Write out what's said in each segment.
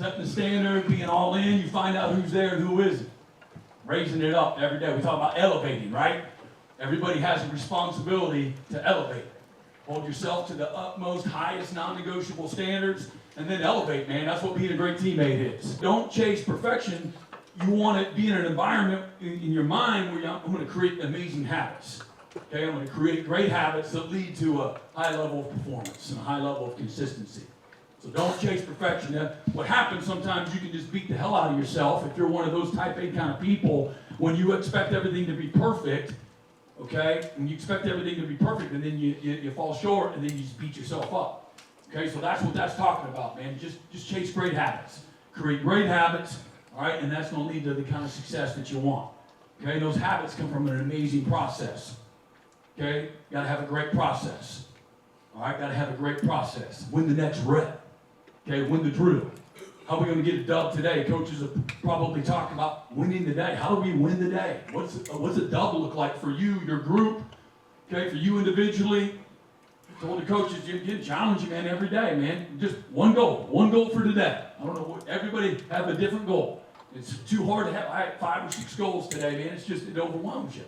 Setting the standard, being all in, you find out who's there and who isn't. Raising it up every day. We talk about elevating, right? Everybody has a responsibility to elevate. Hold yourself to the utmost, highest, non-negotiable standards, and then elevate, man. That's what being a great teammate is. Don't chase perfection. You want to be in an environment in your mind where I'm going to create amazing habits. Okay, I'm going to create great habits that lead to a high level of performance and a high level of consistency. So don't chase perfection. What happens sometimes, you can just beat the hell out of yourself if you're one of those type A kind of people when you expect everything to be perfect, okay? When you expect everything to be perfect and then you fall short and then you just beat yourself up. Okay, so that's what that's talking about, man. Just chase great habits. Create great habits, all right? And that's going to lead to the kind of success that you want. Okay, those habits come from an amazing process. Okay, you got to have a great process. All right, got to have a great process. Win the next rep. Okay, win the drill. How are we going to get a dub today? Coaches have probably talked about winning the day. How do we win the day? What's a dub look like for you, your group? Okay, for you individually. I told the coaches, you get challenging, man, every day, man. Just one goal for today. I don't know, everybody have a different goal. It's too hard to have. I had 5 or 6 goals today, man. It overwhelms you.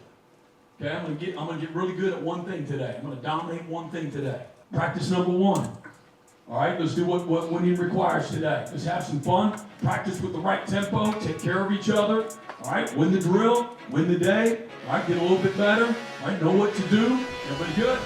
Okay, I'm gonna get really good at one thing today. I'm gonna dominate one thing today. Practice number 1. All right, let's do what winning requires today. Let's have some fun. Practice with the right tempo. Take care of each other. All right, win the drill, win the day. All right, get a little bit better. All right, know what to do. Everybody good?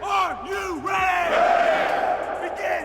Are you ready? Begin!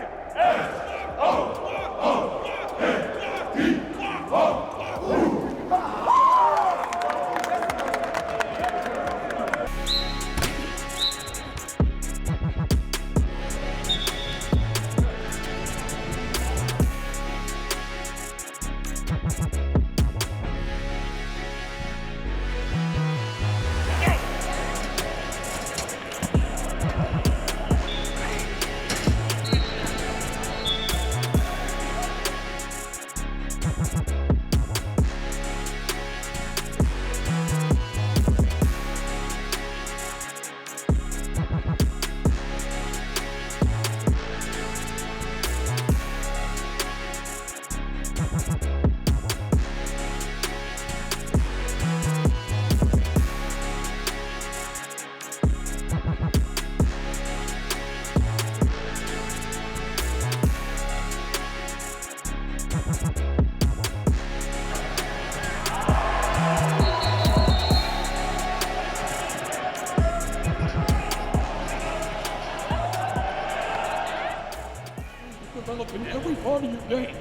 Develop in every part of your game.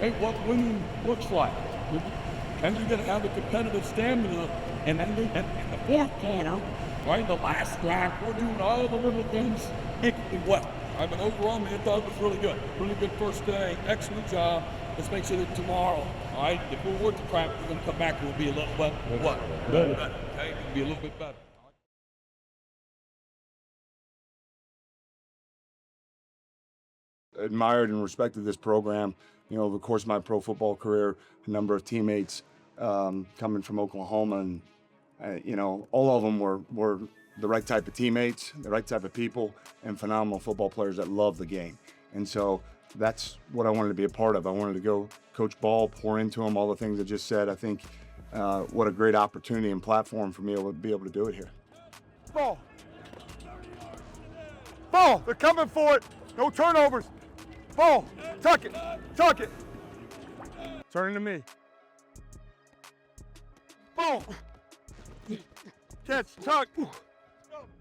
Hey, what winning looks like. And you're going to have the competitive stamina and the fourth quarter, right, the last drive, we're doing all the little things equally well. I mean, overall, man, I thought it was really good. Really good first day. Excellent job. Let's make sure that tomorrow, all right, if we're worth the crap, we're going to come back and we'll be a little better. Better. Okay, it'll be a little bit better. Admired and respected this program, you know, over the course of my pro football career, a number of teammates coming from Oklahoma, and you know, all of them were the right type of teammates, the right type of people, and phenomenal football players that love the game. And so that's what I wanted to be a part of. I wanted to go coach ball, pour into them, all the things I just said. I think what a great opportunity and platform for me to be able to do it here. Ball. Ball. They're coming for it. No turnovers. Ball. Tuck it. Tuck it. Turning to me. Ball. Catch. Tuck.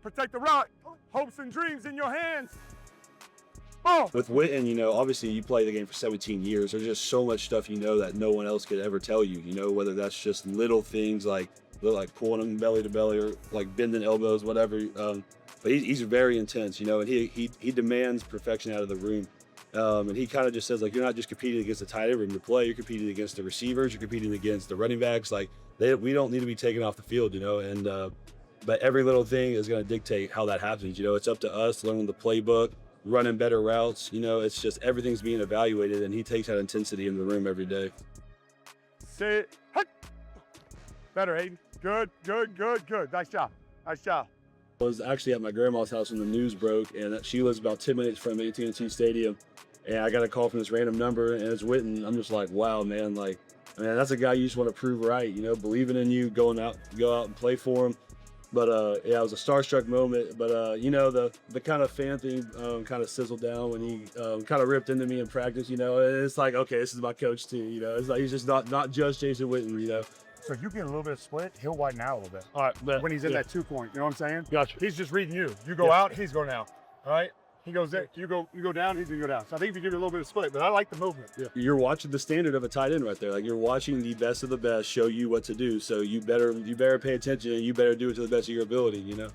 Protect the rock. Hopes and dreams in your hands. Ball. With Witten, you know, obviously you play the game for 17 years. There's just so much stuff you know that no one else could ever tell you, you know, whether that's just little things like pulling them belly to belly or like bending elbows, whatever. But he's very intense, you know, and he demands perfection out of the room. And he kind of just says, like, you're not just competing against the tight end room to play, you're competing against the receivers, you're competing against the running backs. Like, we don't need to be taken off the field, you know, and but every little thing is going to dictate how that happens. You know, it's up to us learning the playbook, running better routes. You know, it's just everything's being evaluated, and he takes that intensity in the room every day. Say it. Hut. Better, Hayden. Good, good, good, good. Nice job. Nice job. I was actually at my grandma's house when the news broke, and she lives about 10 minutes from AT&T Stadium, and I got a call from this random number, and it's Witten. I'm just like, wow, man, like, man, that's a guy you just want to prove right, you know, believing in you, go out and play for him. But yeah, it was a starstruck moment. But you know, the kind of fan thing kind of sizzled down when he kind of ripped into me in practice. You know, and it's like, okay, this is my coach too. You know, it's like he's just not just Jason Witten. You know. So you get a little bit of split, he'll widen out a little bit. All right, When he's in that 2 point, you know what I'm saying? Gotcha. He's just reading you. You go out, he's going out. All right? He goes there, you go down, he's gonna go down. So I think if you give it a little bit of split, but I like the movement. Yeah. You're watching the standard of a tight end right there. Like, you're watching the best of the best show you what to do. So you better pay attention, and you better do it to the best of your ability. You know.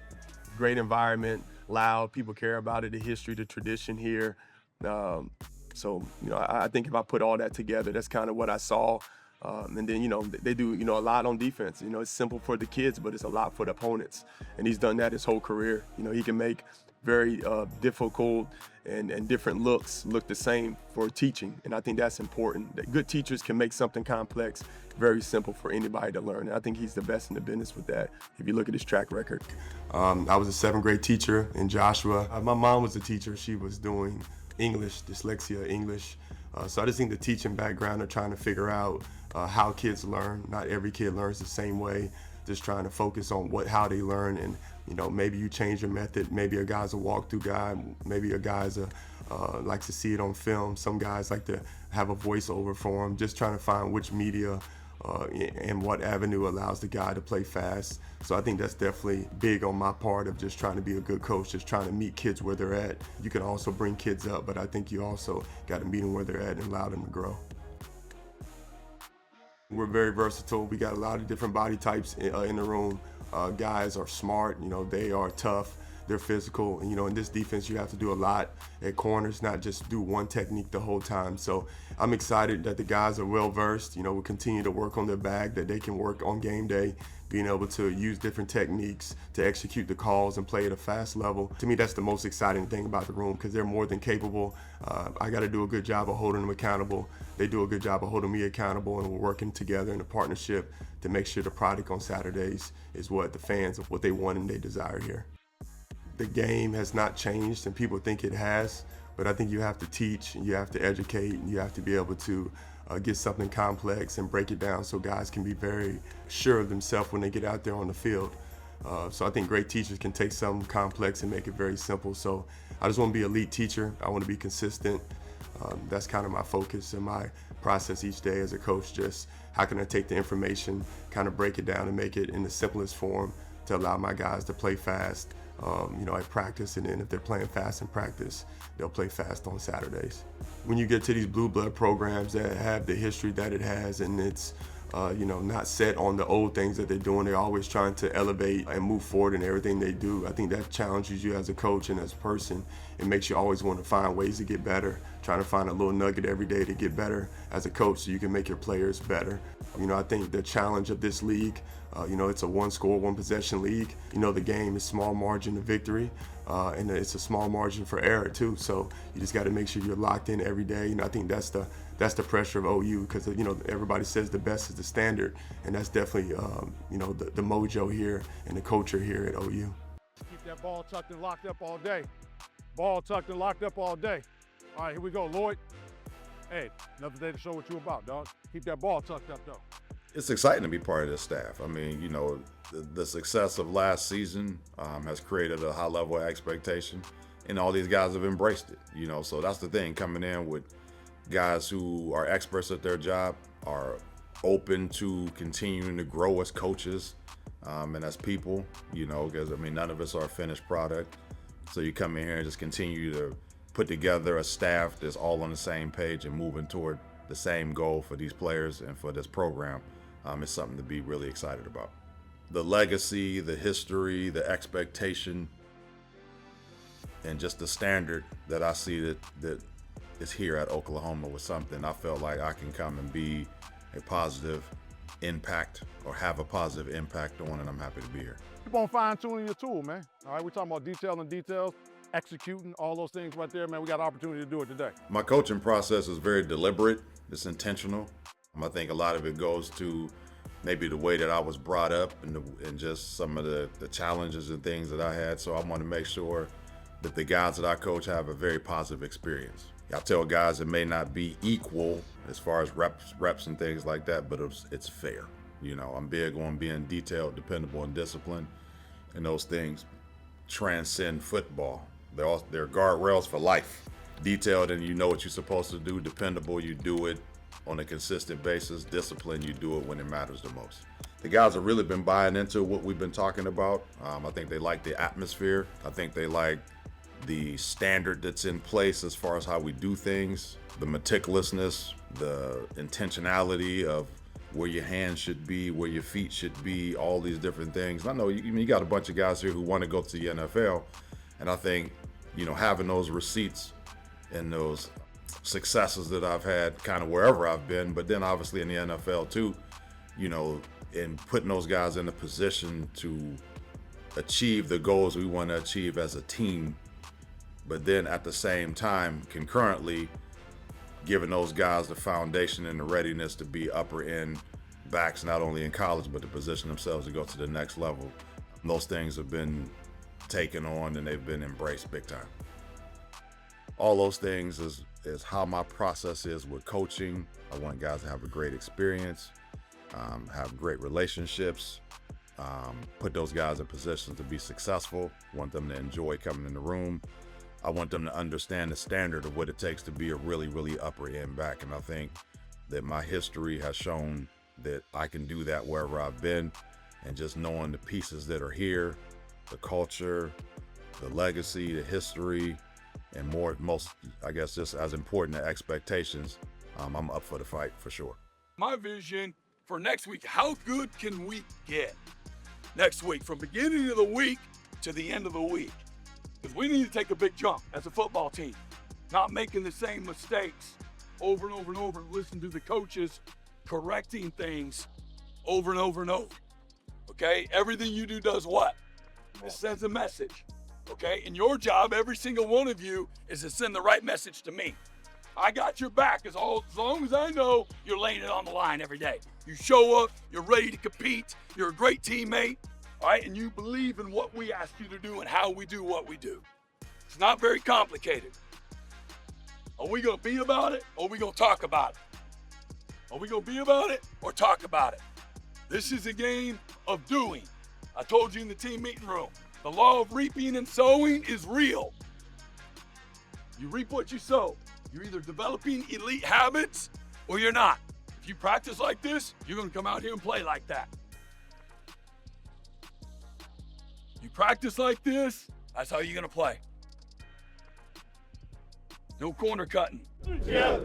Great environment, loud. People care about it. The history, the tradition here. So you know, I think if I put all that together, that's kind of what I saw. And then, you know, they do, you know, a lot on defense. You know, it's simple for the kids, but it's a lot for the opponents. And he's done that his whole career. You know, he can make very difficult and different looks look the same for teaching. And I think that's important. That good teachers can make something complex very simple for anybody to learn. And I think he's the best in the business with that, if you look at his track record. I was a 7th grade teacher in Joshua. My mom was a teacher. She was doing English, dyslexia, English. So I just think the teaching background of trying to figure out how kids learn. Not every kid learns the same way. Just trying to focus on how they learn, and you know, maybe you change your method. Maybe a guy's a walkthrough guy. Maybe a guy's likes to see it on film. Some guys like to have a voiceover for them. Just trying to find which media and what avenue allows the guy to play fast. So I think that's definitely big on my part of just trying to be a good coach, just trying to meet kids where they're at. You can also bring kids up, but I think you also got to meet them where they're at and allow them to grow. We're very versatile. We got a lot of different body types in the room. Guys are smart, you know, they are tough, they're physical. And, you know, in this defense, you have to do a lot at corners, not just do one technique the whole time. So I'm excited that the guys are well versed. You know, we'll continue to work on their bag, that they can work on game day, being able to use different techniques to execute the calls and play at a fast level. To me, that's the most exciting thing about the room, because they're more than capable. I got to do a good job of holding them accountable. They do a good job of holding me accountable, and we're working together in a partnership to make sure the product on Saturdays is what the fans, what they want and they desire here. The game has not changed, and people think it has, but I think you have to teach, and you have to educate, and you have to be able to get something complex and break it down so guys can be very sure of themselves when they get out there on the field. So I think great teachers can take something complex and make it very simple. So I just want to be an elite teacher. I want to be consistent. That's kind of my focus and my process each day as a coach. Just how can I take the information, kind of break it down and make it in the simplest form to allow my guys to play fast, you know, at practice, and then if they're playing fast in practice, they'll play fast on Saturdays. When you get to these blue blood programs that have the history that it has, and it's you know, not set on the old things that they're doing, they're always trying to elevate and move forward in everything they do. I think that challenges you as a coach and as a person. It makes you always want to find ways to get better, trying to find a little nugget every day to get better as a coach so you can make your players better. You know, I think the challenge of this league, you know, it's a one-score, one-possession league. You know, the game is small margin of victory, and it's a small margin for error too. So you just got to make sure you're locked in every day. And I think that's the pressure of OU, because you know, everybody says the best is the standard, and that's definitely you know, the mojo here and the culture here at OU. Keep that ball tucked and locked up all day. Ball tucked and locked up all day. All right, here we go, Lloyd. Hey, another day to show what you about, dog. Keep that ball tucked up, though. It's exciting to be part of this staff. I mean, you know, the success of last season has created a high level of expectation, and all these guys have embraced it, you know. So that's the thing, coming in with guys who are experts at their job, are open to continuing to grow as coaches and as people, you know, because, I mean, none of us are a finished product. So you come in here and just continue to put together a staff that's all on the same page and moving toward the same goal for these players and for this program. Is something to be really excited about. The legacy, the history, the expectation, and just the standard that I see that is here at Oklahoma was something I felt like I can come and be a positive impact or have a positive impact on, and I'm happy to be here. Keep on fine-tuning your tool, man. All right, we're talking about details, executing, all those things right there, man. We got an opportunity to do it today. My coaching process is very deliberate. It's intentional. I think a lot of it goes to maybe the way that I was brought up and just some of the challenges and things that I had. So I want to make sure that the guys that I coach have a very positive experience. I tell guys it may not be equal as far as reps and things like that, but it's fair. You know, I'm big on being detailed, dependable, and disciplined, and those things transcend football. They're guardrails for life. Detailed, and you know what you're supposed to do. Dependable, you do it on a consistent basis. Discipline, you do it when it matters the most. The guys have really been buying into what we've been talking about. I think they like the atmosphere. I think they like the standard that's in place as far as how we do things, the meticulousness, the intentionality of where your hands should be, where your feet should be, all these different things. And I know you got a bunch of guys here who want to go to the NFL, and I think, you know, having those receipts and those successes that I've had kind of wherever I've been, but then obviously in the NFL too, you know, and putting those guys in a position to achieve the goals we want to achieve as a team, but then at the same time, concurrently, giving those guys the foundation and the readiness to be upper end backs, not only in college, but to position themselves to go to the next level. Those things have been taken on and they've been embraced big time. All those things is how my process is with coaching. I want guys to have a great experience, have great relationships, put those guys in positions to be successful, want them to enjoy coming in the room. I want them to understand the standard of what it takes to be a really, really upper end back. And I think that my history has shown that I can do that wherever I've been, and just knowing the pieces that are here, the culture, the legacy, the history, and most, I guess, just as important, the expectations, I'm up for the fight for sure. My vision for next week, how good can we get next week from beginning of the week to the end of the week? Because we need to take a big jump as a football team, not making the same mistakes over and over and over, and listen to the coaches correcting things over and over and over. Okay, everything you do does what? It sends a message. Okay, and your job, every single one of you, is to send the right message to me. I got your back as long as I know you're laying it on the line every day. You show up, you're ready to compete, you're a great teammate, all right, and you believe in what we ask you to do and how we do what we do. It's not very complicated. Are we gonna be about it, or are we gonna talk about it? Are we gonna be about it or talk about it? This is a game of doing. I told you in the team meeting room, the law of reaping and sowing is real. You reap what you sow. You're either developing elite habits or you're not. If you practice like this, you're gonna come out here and play like that. You practice like this, that's how you're gonna play. No corner cutting. Yeah.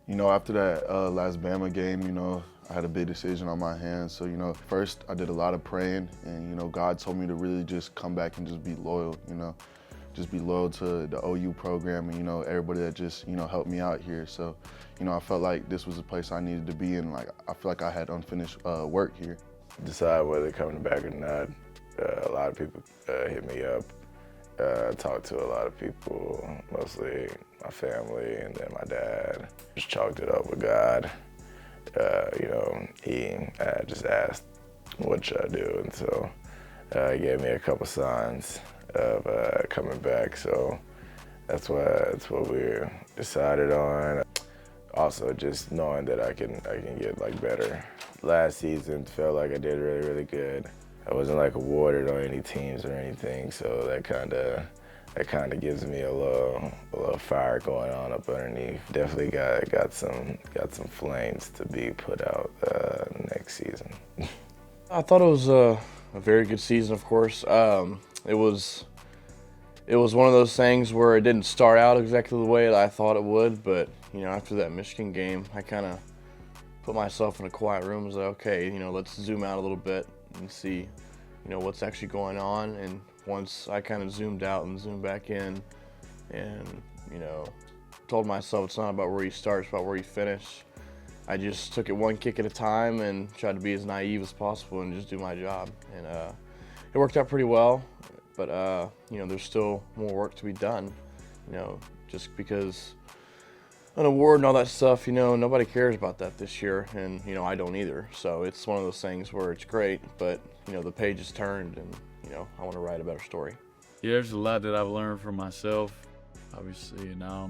You know, after that last Bama game, you know, I had a big decision on my hands. So, you know, first I did a lot of praying, and, you know, God told me to really just come back and just be loyal, you know, just be loyal to the OU program and, you know, everybody that just, you know, helped me out here. So, you know, I felt like this was a place I needed to be in. Like, I feel like I had unfinished work here. Decide whether coming back or not. A lot of people hit me up. I talked to a lot of people, mostly my family and then my dad. Just chalked it up with God. You know, he just asked, what should I do? And so he gave me a couple signs of coming back. So that's what we decided on. Also, just knowing that I can get like better. Last season felt like I did really, really good. I wasn't like awarded on any teams or anything, so that kind of that kind of gives me a little fire going on up underneath. Definitely got some flames to be put out next season. I thought it was a very good season, of course. It was one of those things where it didn't start out exactly the way that I thought it would, but after that Michigan game, I kind of put myself in a quiet room and was like, okay, let's zoom out a little bit and see, what's actually going on. And once I kind of zoomed out and zoomed back in and, told myself it's not about where you start, it's about where you finish, I just took it one kick at a time and tried to be as naive as possible and just do my job. And it worked out pretty well, but, there's still more work to be done, just because an award and all that stuff, nobody cares about that this year, and, I don't either. So it's one of those things where it's great, but, the page is turned and, I want to write a better story. Yeah, there's a lot that I've learned from myself, obviously, and now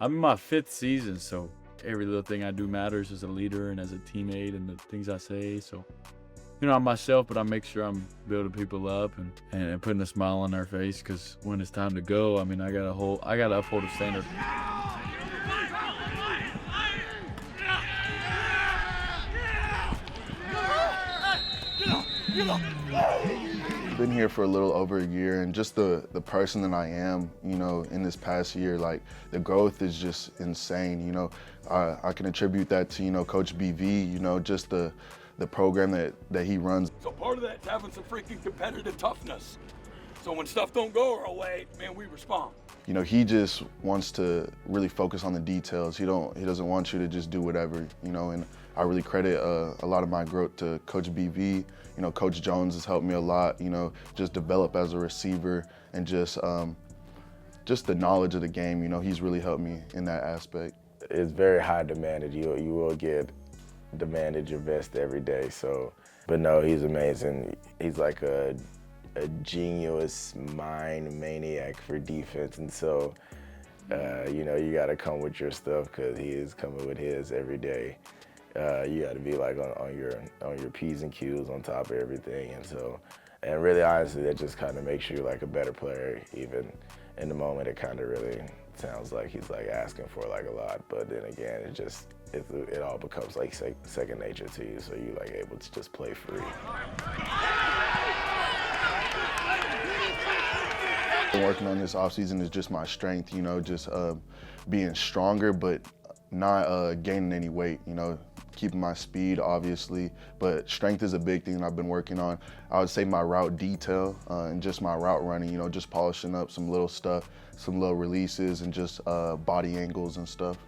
I'm in my 5th season, so every little thing I do matters as a leader and as a teammate and the things I say. So, I'm myself, but I make sure I'm building people up and putting a smile on their face, because when it's time to go, I got to uphold a standard. Been here for a little over a year, and just the person that I am, in this past year, like the growth is just insane. I can attribute that to Coach BV, just the program that he runs. So part of that's having some freaking competitive toughness. So when stuff don't go our way, man, we respond. He just wants to really focus on the details. He doesn't want you to just do whatever, and I really credit a lot of my growth to Coach BV. Coach Jones has helped me a lot, just develop as a receiver and just the knowledge of the game. He's really helped me in that aspect. It's very high demanded. You will get demanded your best every day. So, but no, he's amazing. He's like a genius mind maniac for defense, and so you got to come with your stuff, because he is coming with his every day. You got to be like on your P's and Q's, on top of everything, and really honestly, that just kind of makes you like a better player. Even in the moment, it kind of really sounds like he's like asking for like a lot, but then again, it all becomes like second nature to you, so you like able to just play free. Working on this offseason is just my strength, just being stronger, but not gaining any weight, keeping my speed, obviously, but strength is a big thing that I've been working on. I would say my route detail and just my route running, just polishing up some little stuff, some little releases, and just body angles and stuff.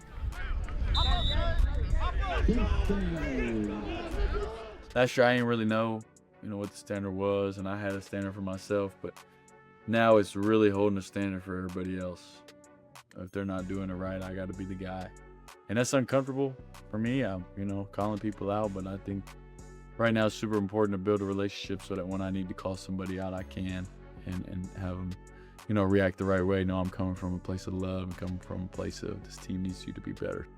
Last year I didn't really know, what the standard was, and I had a standard for myself, but now it's really holding a standard for everybody else. If they're not doing it right, I got to be the guy. And that's uncomfortable for me. I'm, calling people out, but I think right now it's super important to build a relationship so that when I need to call somebody out, I can and have them, react the right way. I'm coming from a place of love and coming from a place of this team needs you to be better.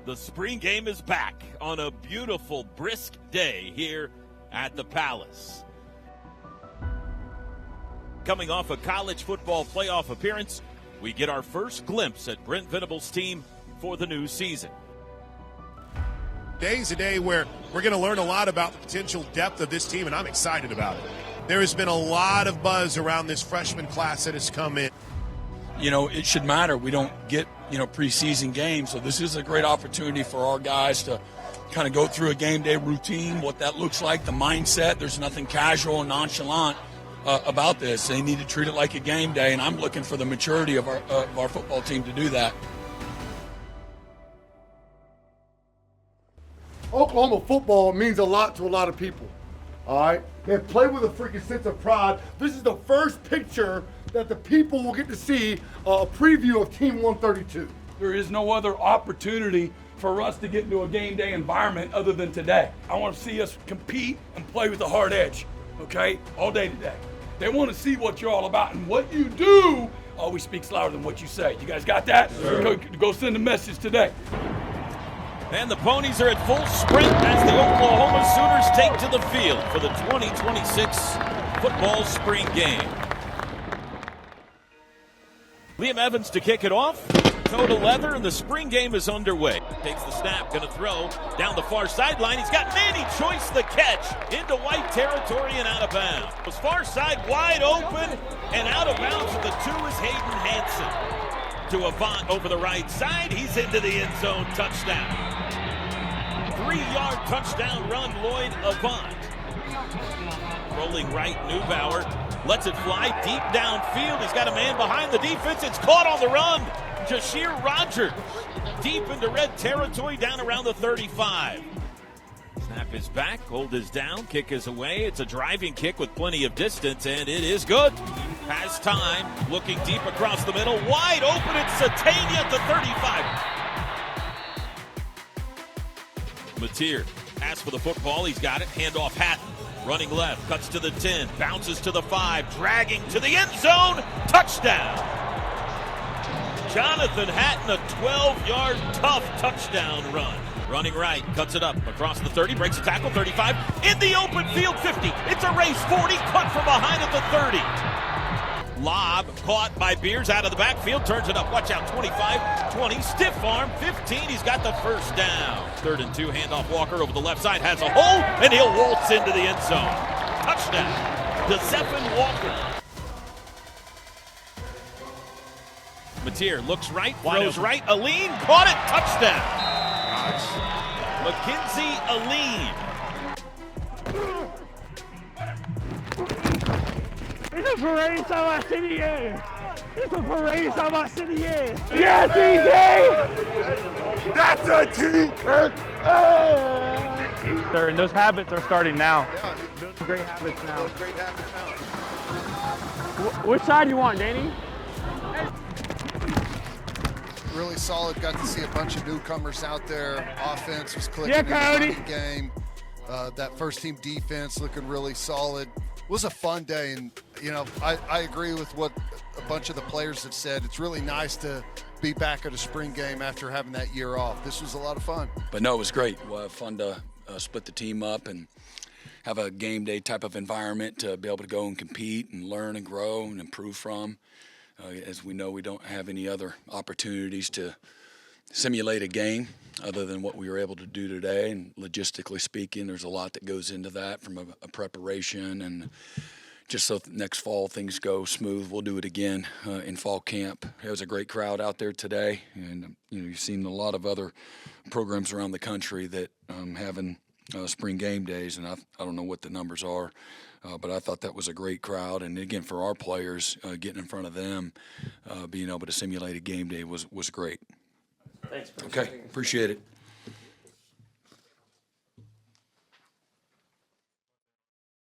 The spring game is back on a beautiful, brisk day here at the Palace. Coming off a college football playoff appearance, we get our first glimpse at Brent Venables' team for the new season. Today's a day where we're going to learn a lot about the potential depth of this team, and I'm excited about it. There has been a lot of buzz around this freshman class that has come in. It should matter. We don't get, preseason games, so this is a great opportunity for our guys to kind of go through a game day routine, what that looks like, the mindset. There's nothing casual and nonchalant about this. They need to treat it like a game day, and I'm looking for the maturity of our football team to do that. Oklahoma football means a lot to a lot of people, all right? They play with a freaking sense of pride. This is the first picture that the people will get to see a preview of Team 132. There is no other opportunity for us to get into a game day environment other than today. I want to see us compete and play with a hard edge, okay, all day today. They want to see what you're all about, and what you do always speaks louder than what you say. You guys got that? Go send a message today. And the Ponies are at full sprint as the Oklahoma Sooners take to the field for the 2026 football spring game. Liam Evans to kick it off. Toe to leather, and the spring game is underway. Takes the snap, going to throw down the far sideline. He's got Manny Choice the catch into white territory and out of bounds. His far side wide open and out of bounds, and the 2 is Hayden Hansen. To Avant over the right side. He's into the end zone. Touchdown. 3-yard touchdown run, Lloyd Avant. Rolling right, Neubauer lets it fly deep downfield. He's got a man behind the defense. It's caught on the run. Jashir Rogers deep into red territory down around the 35. Snap is back, hold is down, kick is away. It's a driving kick with plenty of distance, and it is good. Has time, looking deep across the middle, wide open. It's Satania at the 35. Mateer asks for the football, he's got it. Handoff Hatton, running left, cuts to the 10, bounces to the 5, dragging to the end zone. Touchdown. Jonathan Hatton, a 12-yard tough touchdown run. Running right, cuts it up across the 30, breaks a tackle, 35, in the open field, 50. It's a race, 40, cut from behind at the 30. Lob caught by Beers out of the backfield, turns it up, watch out, 25, 20, stiff arm, 15, he's got the first down. 3rd and 2, handoff Walker over the left side, has a hole, and he'll waltz into the end zone. Touchdown to Zephan Walker. Mateer looks right, throws right, Aline caught it, touchdown. Mackenzie Aline. It's a parade, ça va signer. It's a parade, ça va signer. Yeah, DJ! That's a T-shirt! And those habits are starting now. Great habits now. Which side do you want, Danny? Really solid. Got to see a bunch of newcomers out there. Offense was clicking Yeah, in the Coyote. running game. That first team defense looking really solid. It was a fun day, and I agree with what a bunch of the players have said. It's really nice to be back at a spring game after having that year off. This was a lot of fun. But no, it was great. Well, fun to split the team up and have a game day type of environment to be able to go and compete and learn and grow and improve from. As we know, we don't have any other opportunities to simulate a game other than what we were able to do today. And logistically speaking, there's a lot that goes into that from a preparation. And just so next fall things go smooth, we'll do it again in fall camp. There was a great crowd out there today. And, you've seen a lot of other programs around the country that having spring game days. And I don't know what the numbers are. But I thought that was a great crowd. And again, for our players, getting in front of them, being able to simulate a game day was great. Thanks. Okay, appreciate it.